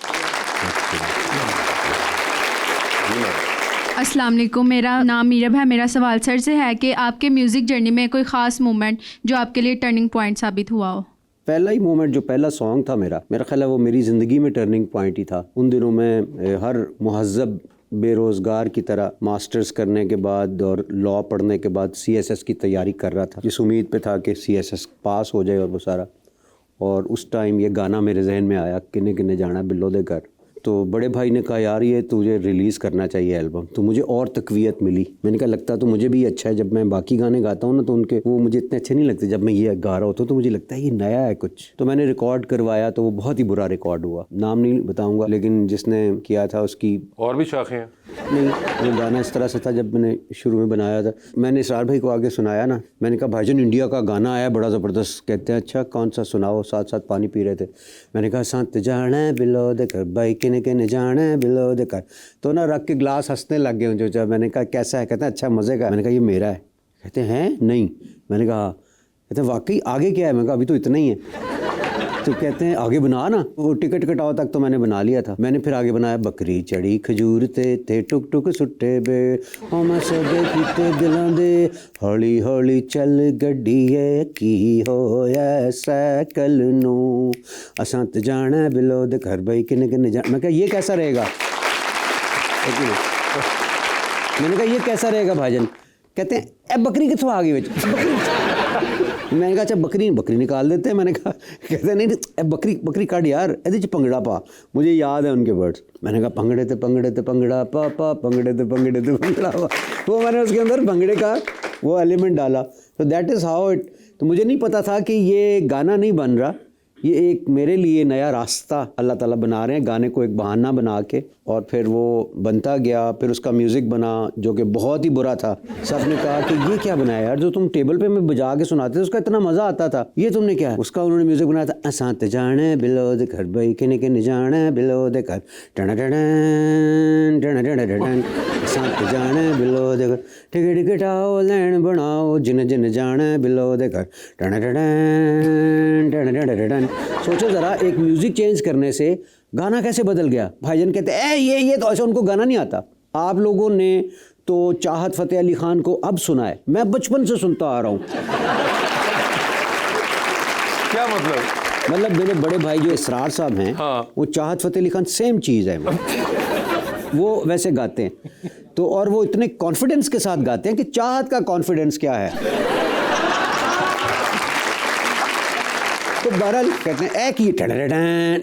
अस्सलाम वालेकुम, मेरा नाम मीरब है। मेरा सवाल सर से है कि आपके म्यूज़िक जर्नी में कोई ख़ास मोमेंट जो आपके लिए टर्निंग पॉइंट साबित हुआ हो? पहला ही मोमेंट, जो पहला सॉन्ग था मेरा ख्याल है वो मेरी ज़िंदगी में टर्निंग पॉइंट ही था। उन दिनों में हर मुहज़्ज़ब बेरोज़गार की तरह मास्टर्स करने के बाद और लॉ पढ़ने के बाद CSS की तैयारी कर रहा था, इस उम्मीद पे था कि CSS पास हो जाए और वो सारा। और उस टाइम ये गाना मेरे जहन में आया, किन्ने किन्ने जाना बिल्लो दे घर। तो बड़े भाई ने कहा यार ये तुझे रिलीज़ करना चाहिए एल्बम। तो मुझे और तक़वियत मिली। मैंने कहा लगता तो मुझे भी अच्छा है। जब मैं बाकी गाने गाता हूँ ना तो उनके वो मुझे इतने अच्छे नहीं लगते, जब मैं ये गा रहा होता हूँ तो मुझे लगता है ये नया है कुछ। तो मैंने रिकॉर्ड करवाया तो वो बहुत ही बुरा रिकॉर्ड हुआ, नाम नहीं बताऊँगा, लेकिन जिसने किया था उसकी और भी शाखें हैं। नहीं, वो गाना इस तरह से था, जब मैंने शुरू में बनाया था, मैंने इसरार भाई को आगे सुनाया ना, मैंने कहा भाईजान इंडिया का गाना आया बड़ा ज़बरदस्त। कहते हैं अच्छा कौन सा सुनाओ, साथ साथ पानी पी रहे थे। मैंने कहा संत जाना बिलो दे कर भाई किने किने जाना बिलो दे कर। तो ना रख के ग्लास हंसने लग गए जो। मैंने कहा कैसा है? कहते हैं अच्छा मज़े का। मैंने कहा ये मेरा है। कहते हैं नहीं। मैंने कहा, कहते हैं वाकई आगे क्या है? मैंने कहा अभी तो इतना ही है। तो कहते हैं आगे बना ना। वो टिकट कटाओ तक तो मैंने बना लिया था। मैंने फिर आगे बनाया बकरी चढ़ी खजूर ते टुक टुक सुट्टे बे ओ मैं सदे कीते दिलां दे हौली हौली चल गड्डीए की होया साइकिल नू असां ते जाना बिलो दे घर भाई किन्ने किन्ने जाना। मैं कहा ये कैसा रहेगा? मैंने कहा ये कैसा रहेगा भाईजान? कहते हैं ए बकरी कितों आ गई विच? मैंने कहा अच्छा बकरी निकाल देते हैं। मैंने कहा, कहते नहीं ए बकरी काट यार, एदे च भंगड़ा पा। मुझे याद है उनके वर्ड्स। मैंने कहा भंगड़े ते भंगड़ा पा भंगड़े ते भंगड़ा पा। वो मैंने उसके अंदर भंगड़े का वो एलिमेंट डाला। तो दैट इज़ हाउ इट। तो मुझे नहीं पता था कि ये गाना नहीं बन रहा, ये एक मेरे लिए नया रास्ता अल्लाह ताला बना रहे हैं, गाने को एक बहाना बना के। और फिर वो बनता गया, फिर उसका म्यूज़िक बना जो कि बहुत ही बुरा था। सब ने कहा कि ये क्या बनाया यार, जो तुम टेबल पे में बजा के सुनाते थे उसका इतना मज़ा आता था, ये तुमने क्या? उसका उन्होंने म्यूज़िक बनाया था असां ते जाने बिलो दे घर भाई किने किने जाने बिलो दे घर टन टन टन टन टन असां ते जाने बिलो दे घर टिकट कटाओ लैन बनाओ जिन जिन जाने बिलो दे घर टन टन टन टन टन। सोचो ज़रा, एक म्यूज़िक चेंज करने से गाना कैसे बदल गया। भाईजान कहते हैं ये तो ऐसा उनको गाना नहीं आता। आप लोगों ने तो चाहत फ़तेह अली ख़ान को अब सुना है, मैं बचपन से सुनता आ रहा हूँ। क्या मतलब मेरे बड़े भाई जो इसरार साहब हैं, हाँ। वो चाहत फ़तेह अली ख़ान सेम चीज़ है। वो वैसे गाते हैं तो, और वो इतने कॉन्फिडेंस के साथ गाते हैं कि चाहत का कॉन्फिडेंस क्या है। तो बहरहाल कहते हैं एक ही टन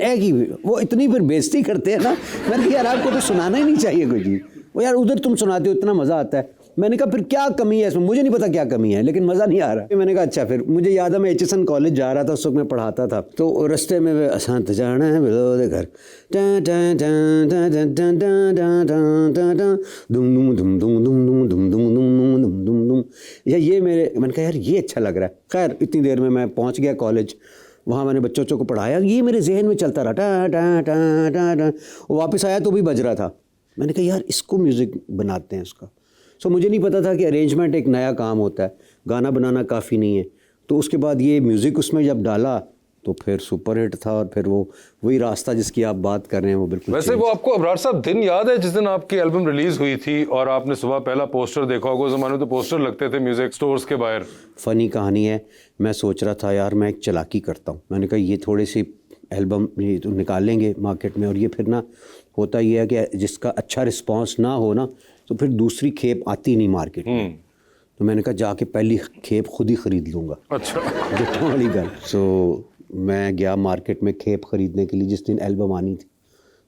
एक ही, वो इतनी फिर बेइज्जती करते हैं ना। मैंने कहा यार आपको तो सुनाना ही नहीं चाहिए कोई चीज़, वो यार उधर तुम सुनाते हो इतना मज़ा आता है। मैंने कहा फिर क्या कमी है इसमें, मुझे नहीं पता क्या कमी है लेकिन मज़ा नहीं आ रहा। मैंने कहा अच्छा, फिर मुझे याद है मैं एचएसएन कॉलेज जा रहा था, उस वक्त मैं पढ़ाता था, तो रास्ते में असांत जाना है बिलो घर दुम, या ये मेरे, मैंने कहा यार ये अच्छा लग रहा है। खैर इतनी देर में मैं पहुंच गया कॉलेज, वहाँ मैंने बच्चों को पढ़ाया, ये मेरे जहन में चलता रहा टा टा टा टा टा। वापस आया तो भी बज रहा था। मैंने कहा यार इसको म्यूज़िक बनाते हैं इसका। सो मुझे नहीं पता था कि अरेंजमेंट एक नया काम होता है, गाना बनाना काफ़ी नहीं है। तो उसके बाद ये म्यूज़िक उसमें जब डाला तो फिर सुपर हिट था, और फिर वो वही रास्ता जिसकी आप बात कर रहे हैं वो बिल्कुल। वैसे वो आपको अबरार साहब दिन याद है जिस दिन आपकी एल्बम रिलीज हुई थी और आपने सुबह पहला पोस्टर देखा होगा? उस ज़माने में तो पोस्टर लगते थे म्यूज़िक स्टोर्स के बाहर। फ़नी कहानी है, मैं सोच रहा था यार मैं एक चालाकी करता हूँ। मैंने कहा ये थोड़ी सी एल्बम ये तो निकालेंगे मार्केट में, और ये फिर ना होता ये है कि जिसका अच्छा रिस्पॉन्स ना हो ना तो फिर दूसरी खेप आती नहीं मार्केट में। तो मैंने कहा जाके पहली खेप खुद ही ख़रीद लूँगा। अच्छा जो वाली गल। सो मैं गया मार्केट में खेप ख़रीदने के लिए जिस दिन एल्बम आनी थी।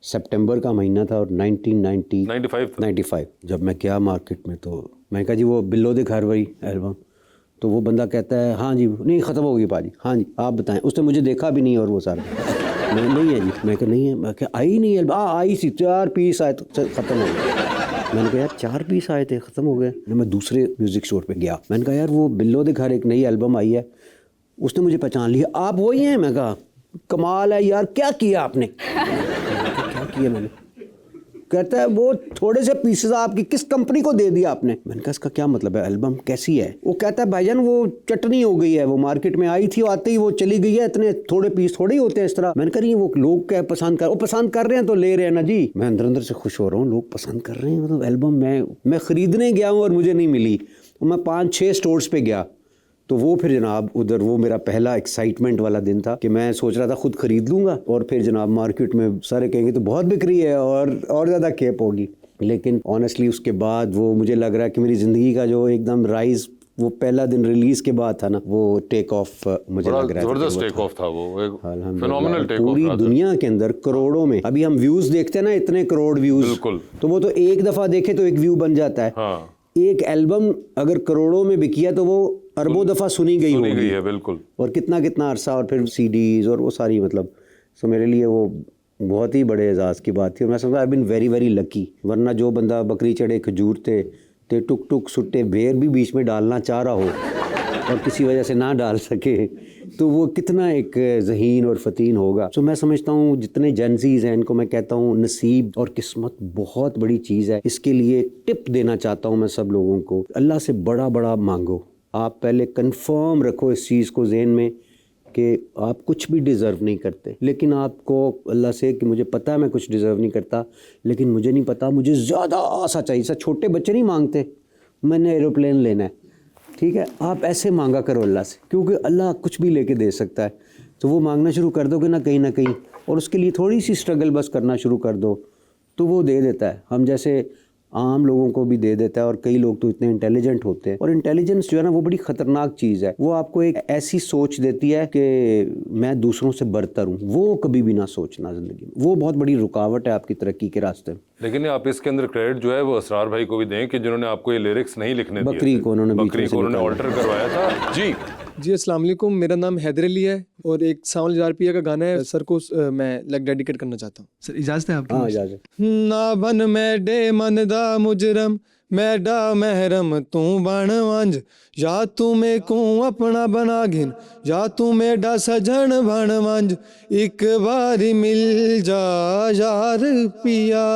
सितंबर का महीना था और 1995 जब मैं गया मार्केट में तो मैंने कहा जी वो बिल्लो दे घर वही एल्बम। तो वो बंदा कहता है हाँ जी, नहीं ख़त्म हो गई पाजी, हाँ जी आप बताएं। उसने मुझे देखा भी नहीं और वो सारा नहीं है जी। मैं कहा नहीं है, मैं कहा आई नहीं एल्बम, आई सी 4 पीस आए तो ख़त्म हो गया। मैंने कहा यार 4 पीस आए थे ख़त्म हो गए। मैं दूसरे म्यूज़िक स्टोर पे गया, मैंने कहा यार वो बिल्लो दे घर एक नई एल्बम आई है। उसने मुझे पहचान लिया, आप वही हैं? मैं कहा कमाल है यार, क्या किया आपने? क्या किया मैंने? कहता है वो थोड़े से पीसेस आपकी किस कंपनी को दे दिया आपने? मैंने कहा इसका क्या मतलब है, एल्बम कैसी है? वो कहता है भाईजान वो चटनी हो गई है, वो मार्केट में आई थी आते ही वो चली गई है, इतने थोड़े पीस थोड़े ही होते हैं इस तरह। मैंने कहा नहीं वो लोग क्या पसंद कर, वो पसंद कर रहे हैं तो ले रहे हैं ना जी। मैं अंदर अंदर से खुश हो रहा हूँ, लोग पसंद कर रहे हैं, मतलब एल्बम मैं ख़रीदने गया हूँ और मुझे नहीं मिली। मैं 5-6 स्टोर्स पर गया तो वो फिर जनाब उधर वो मेरा पहला एक्साइटमेंट वाला दिन था कि मैं सोच रहा था खुद ख़रीद लूँगा और फिर जनाब मार्केट में सारे कहेंगे तो बहुत बिक्री है और ज़्यादा खेप होगी। लेकिन ऑनेस्टली उसके बाद वो मुझे लग रहा है कि मेरी ज़िंदगी का जो एकदम राइज़ वो पहला दिन रिलीज़ के बाद था ना, वो टेक ऑफ मुझे लग रहा है ज़बरदस्त टेक ऑफ था वो, एक फिनोमिनल टेक ऑफ। पूरी दुनिया के अंदर करोड़ों में, अभी हम व्यूज़ देखते हैं ना, इतने करोड़ व्यूज़, बिल्कुल, तो वो तो एक दफ़ा देखे तो एक व्यू बन जाता है। हाँ। एक एल्बम अगर करोड़ों में बिकी है तो वो अरबों दफ़ा सुनी गई है, बिल्कुल, और कितना कितना अरसा, और फिर सीडीज़ और वो सारी, मतलब सो मेरे लिए वो बहुत ही बड़े एजाज़ की बात थी। और मैं समझा आई बिन वेरी वेरी लकी, वरना जो बंदा बकरी चढ़े खजूर थे ते टुक टुक सुट्टे बेर भी बीच में डालना चाह रहा हो और किसी वजह से ना डाल सके तो वो कितना एक ज़हीन और फ़तीन होगा। तो मैं समझता हूँ जितने जेनज़ीज़ हैं इनको मैं कहता हूँ नसीब और किस्मत बहुत बड़ी चीज़ है। इसके लिए टिप देना चाहता हूँ मैं सब लोगों को, अल्लाह से बड़ा बड़ा मांगो। आप पहले कंफर्म रखो इस चीज़ को जहन में कि आप कुछ भी डिज़र्व नहीं करते, लेकिन आपको अल्लाह से कि मुझे पता है मैं कुछ डिज़र्व नहीं करता, लेकिन मुझे नहीं पता, मुझे ज़्यादा आसा चाहिए। सब छोटे बच्चे नहीं मांगते मैंने एरोप्लेन लेना है, ठीक है, आप ऐसे मांगा करो अल्लाह से, क्योंकि अल्लाह कुछ भी लेके दे सकता है। तो वो मांगना शुरू कर दोगे ना कहीं और उसके लिए थोड़ी सी स्ट्रगल बस करना शुरू कर दो तो वो दे देता है। हम जैसे आम लोगों को भी दे देता है, और कई लोग तो इतने इंटेलिजेंट होते हैं, और इंटेलिजेंस जो है ना वो बड़ी ख़तरनाक चीज़ है। वो आपको एक ऐसी सोच देती है कि मैं दूसरों से बरतर हूँ, वो कभी भी ना सोचना ज़िंदगी में, वो बहुत बड़ी रुकावट है आपकी तरक्की के रास्ते में। लेकिन आप इसके अंदर क्रेडिट जो है वो असरार भाई को भी दें कि जिन्होंने आपको ये लिरिक्स नहीं लिखने दिए, बकरी को उन्होंने ऑल्टर करवाया था। जी अस्सलाम वालेकुम, मेरा नाम हैदर अली है और एक सावन जारपिया का गाना है, सर को मैं डेडिकेट करना चाहता हूँ। सर इजाज़त है आपकी? हाँ इजाज़त। ना बन मैं डे मन दा मुजरम, मैं डा महरम तू बन वंज, या तू मैं को अपना बना गिन, या तू मेरा सजन बन वंज, एक बारी मिल जा यार पिया,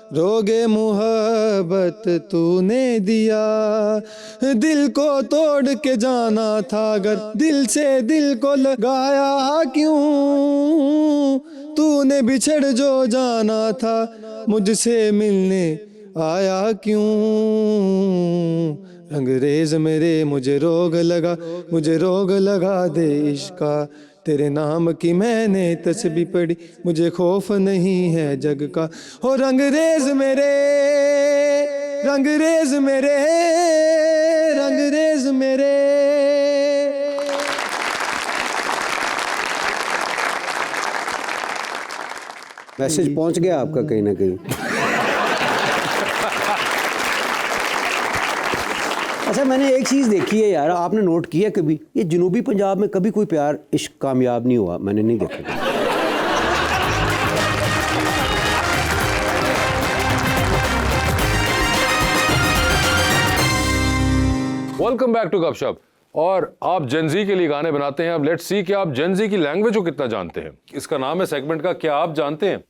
रोगे मुहब्बत तूने दिया, दिल को तोड़ के जाना था अगर दिल से दिल को लगाया क्यों, तूने बिछड़ जो जाना था मुझसे मिलने आया क्यों, अंग्रेज मेरे मुझे रोग लगा दे इश्का, तेरे नाम की मैंने तस्बीह पढ़ी, मुझे खौफ नहीं है जग का, हो रंगरेज मेरे, रंगरेज मेरे, रंगरेज मेरे। मैसेज पहुंच गया आपका कहीं ना कहीं। अच्छा, मैंने एक चीज़ देखी है यार, आपने नोट किया कभी, ये जनूबी पंजाब में कभी कोई प्यार इश्क कामयाब नहीं हुआ, मैंने नहीं देखा। वेलकम बैक टू गपशप। और आप जेनजी के लिए गाने बनाते हैं। अब लेट्स सी कि आप जेनजी की लैंग्वेज को कितना जानते हैं। इसका नाम है सेगमेंट का, क्या आप जानते हैं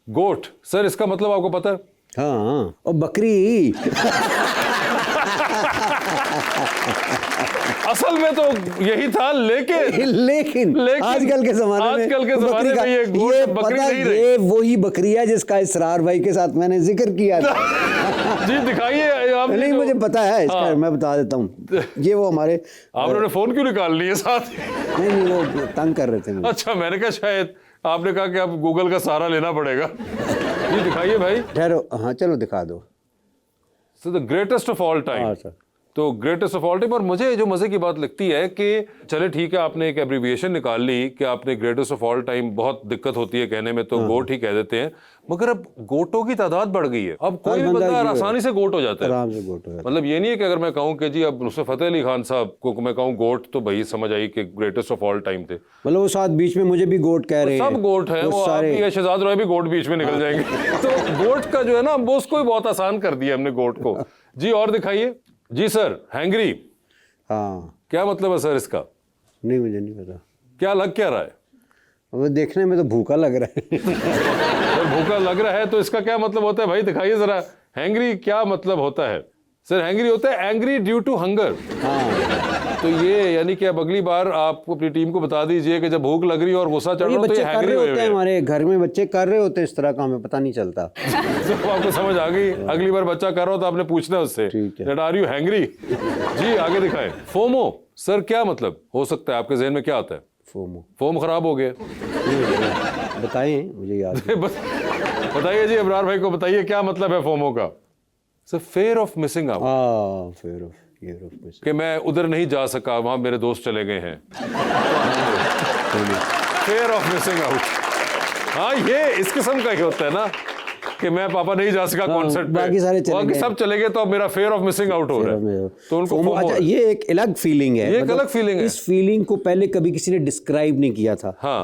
गोट? सर इसका मतलब आपको पता है? हाँ, और बकरी। असल में तो यही था, लेकिन आजकल के ज़माने में ये गोट बकरी नहीं रही। ये वही बकरी है जिसका इसरार भाई के साथ मैंने जिक्र किया था। जी दिखाइए आप। नहीं, मुझे पता है इसका। हाँ। मैं बता देता हूँ, ये वो हमारे आपने फोन क्यों निकाल लिए साथ? नहीं, वो तंग कर रहे थे मुझे। अच्छा, मैंने कहा शायद आपने कहा कि आप गूगल का सहारा लेना पड़ेगा। जी दिखाइए भाई। ठहरो, हाँ चलो दिखा दो। So the greatest of all time. हाँ सर। तो ग्रेटेस्ट ऑफ ऑल टाइम। और मुझे जो मजे की बात लगती है कि चले ठीक है, आपने एक एब्रीविएशन निकाल ली कि आपने ग्रेटेस्ट ऑफ ऑल टाइम, बहुत दिक्कत होती है कहने में, तो गोट ही कह देते हैं, मगर अब गोटों की तादाद बढ़ गई है। अब कोई भी बंदा आसानी से गोट हो जाता है। आराम से गोट हो जाता है। मतलब ये नहीं है कि अगर मैं कहूँ कि जी अब नुसरत फतेह अली खान साहब को मैं कहूँ गोट, तो भाई समझ आई कि ग्रेटेस्ट ऑफ ऑल टाइम थे। मतलब वो साथ बीच में मुझे भी गोट कह रहे हैं। सब गोट है, वो सारे शहजाद रॉय भी गोट बीच में निकल जाएंगे। तो गोट का जो है ना, वो उसको ही बहुत आसान कर दिया हमने गोट को। जी और दिखाइए। जी सर, हैंग्री। हाँ, क्या मतलब है सर इसका? नहीं, मुझे नहीं पता। क्या लग क्या रहा है? वो देखने में तो भूखा लग रहा है। तो भूखा लग रहा है तो इसका क्या मतलब होता है भाई? दिखाइए जरा। हैंग्री क्या मतलब होता है सर? हैंग्री होता है एंग्री ड्यू टू हंगर। हाँ। तो ये यानी कि अब अगली बार आप अपनी टीम को बता दीजिए कि जब भूख लग रही हो और गुस्सा चढ़ रहा हो तो ये हैंग्री होते हैं। हमारे घर में बच्चे कर रहे होते हैं इस तरह का, हमें पता नहीं चलता। तो आपको समझ आ गई। अगली बार बच्चा कर रहा हो तो आपने पूछना उससे, दैट आर यू हैंग्री? जी आगे दिखाएं। फोमो सर क्या मतलब हो सकता है? आपके जहन में क्या आता है? फोम खराब हो गया। बताएं, मुझे याद बताइए जी, अबरार भाई को बताइए क्या मतलब है फोमो का? Sir fair of missing out. Fair of कि मैं उधर नहीं जा सका, वहां मेरे दोस्त चले गए हैं। Fair of missing out. हाँ, ये इस किस्म का ही होता है ना कि मैं पापा नहीं जा सका कॉन्सर्ट पे, बाकी सब चले गए, तो अब मेरा फेयर ऑफ मिसिंग आउट हो रहा है। तो उनको अच्छा, ये एक अलग फीलिंग है। ये एक अलग फीलिंग है। इस फीलिंग को पहले कभी किसी ने डिस्क्राइब नहीं किया था। हाँ,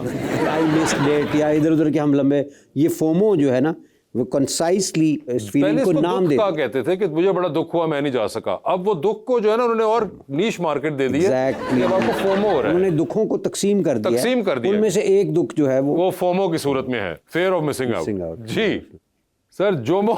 आई मिस्ड डेट या इधर उधर के हम लंबे, ये फोमो जो है ना, वो कंसाइसली इस फीलिंग को नाम दे कहते थे कि मुझे बड़ा दुख हुआ, मैं नहीं जा सका। अब वो दुख को जो है ना, उन्होंने और नीश मार्केट दे दी है। अब आपको फोमो हो रहा है। उन्होंने दुखों को तकसीम कर दिया। उनमें से एक दुख जो है वो फोमो की सूरत में है, फेयर ऑफ मिसिंग आउट। जी सर, जोमो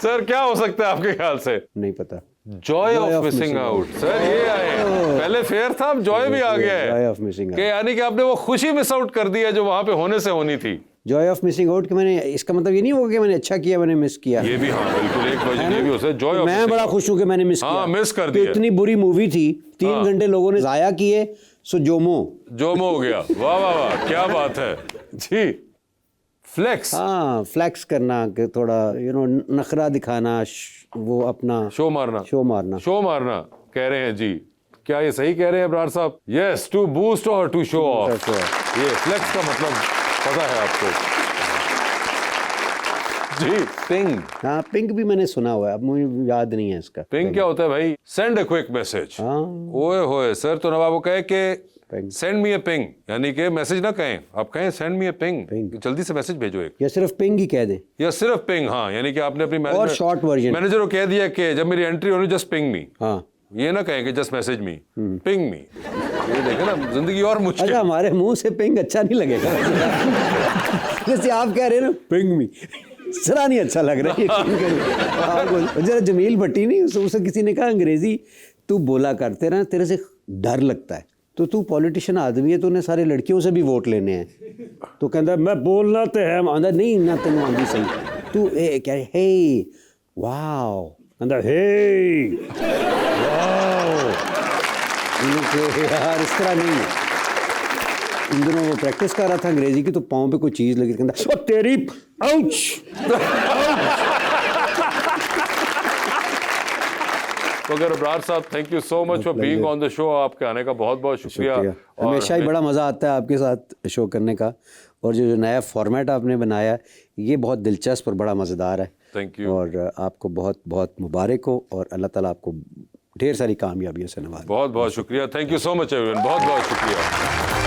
सर क्या हो सकता है आपके ख्याल से? नहीं पता। Joy of missing out. Sir ये आए, पहले फेयर था, अब जॉय भी आ गया है। जॉय ऑफ मिसिंग आउट, यानी कि आपने वो खुशी मिस आउट कर दी है जो वहां पे होने से होनी थी। जॉय ऑफ मिसिंग आउट कि मैंने, इसका मतलब ये नहीं होगा कि मैंने अच्छा किया, मैंने मिस किया। ये भी हाँ बिल्कुल एक वजह ये भी हो सकता है। जॉय ऑफ मैं बड़ा खुश हूं कि मैंने मिस किया। मिस कर दिया। इतनी बुरी मूवी थी, 3 घंटे लोगों ने जाया किए, सो जोमो हो गया। वाह वाह वाह, क्या बात है जी। फ्लेक्स, हाँ, फ्लेक्स करना कि थोड़ा नखरा दिखाना, वो अपना शो मारना कह रहे हैं जी। क्या ये सही कह रहे हैं अबरार साहब? यस, टू बूस्ट और टू शो ऑफ। ये फ्लेक्स का मतलब पता है आपको जी? पिंग। हाँ, पिंग भी मैंने सुना हुआ है, अब मुझे याद नहीं है इसका। पिंग क्या होता है भाई? Send a quick message. ओए होए सर, तो नवाब वो कहे कि सेंड मी अ पिंग, यानी कि मैसेज ना कहें, आप कहें सेंड मी अ पिंग, जल्दी से मैसेज भेजो एक। या सिर्फ पिंग ही कह दें, या सिर्फ पिंग। हाँ, यानी कि आपने अपनी और शॉर्ट वर्जन मैनेजर को कह दिया कि जब मेरी एंट्री होनी जस्ट पिंग मी। हाँ, ये ना कहें कि just message me, ping me. ये देखें ना, जिंदगी और मुश्किल। अच्छा, हमारे मुंह से पिंग अच्छा नहीं लगेगा। जैसे आप कह रहे हैं ना पिंग मी, जरा नहीं अच्छा लग रहा है। जरा जमील भट्टी नहीं, उससे किसी ने कहा अंग्रेजी तू बोला करते ना, तेरे से डर लगता है, तो तू पॉलिटिशियन आदमी है, तो उन्हें सारे लड़कियों से भी वोट लेने हैं, तो कहता मैं बोलना तो है आंदा नहीं ना, तेन आंदी सही, तू क्या हे वाओ, कहता हे वाओ। यार इस तरह नहीं है। इन दिनों वो प्रैक्टिस कर रहा था अंग्रेजी की, तो पाँव पे कोई चीज़ लगी, कहता ओ तेरी आउच। तो अगर इब्रार साहब, thank you so much for being on the show. आपके आने का बहुत बहुत शुक्रिया। हमेशा ही बड़ा मज़ा आता है आपके साथ शो करने का, और जो नया फॉर्मेट आपने बनाया है ये बहुत दिलचस्प और बड़ा मज़ेदार है। Thank you. और आपको बहुत बहुत मुबारक हो और अल्लाह ताला आपको ढेर सारी कामयाबियों से नवाजे। बहुत बहुत शुक्रिया। Thank you so much everyone, बहुत बहुत शुक्रिया।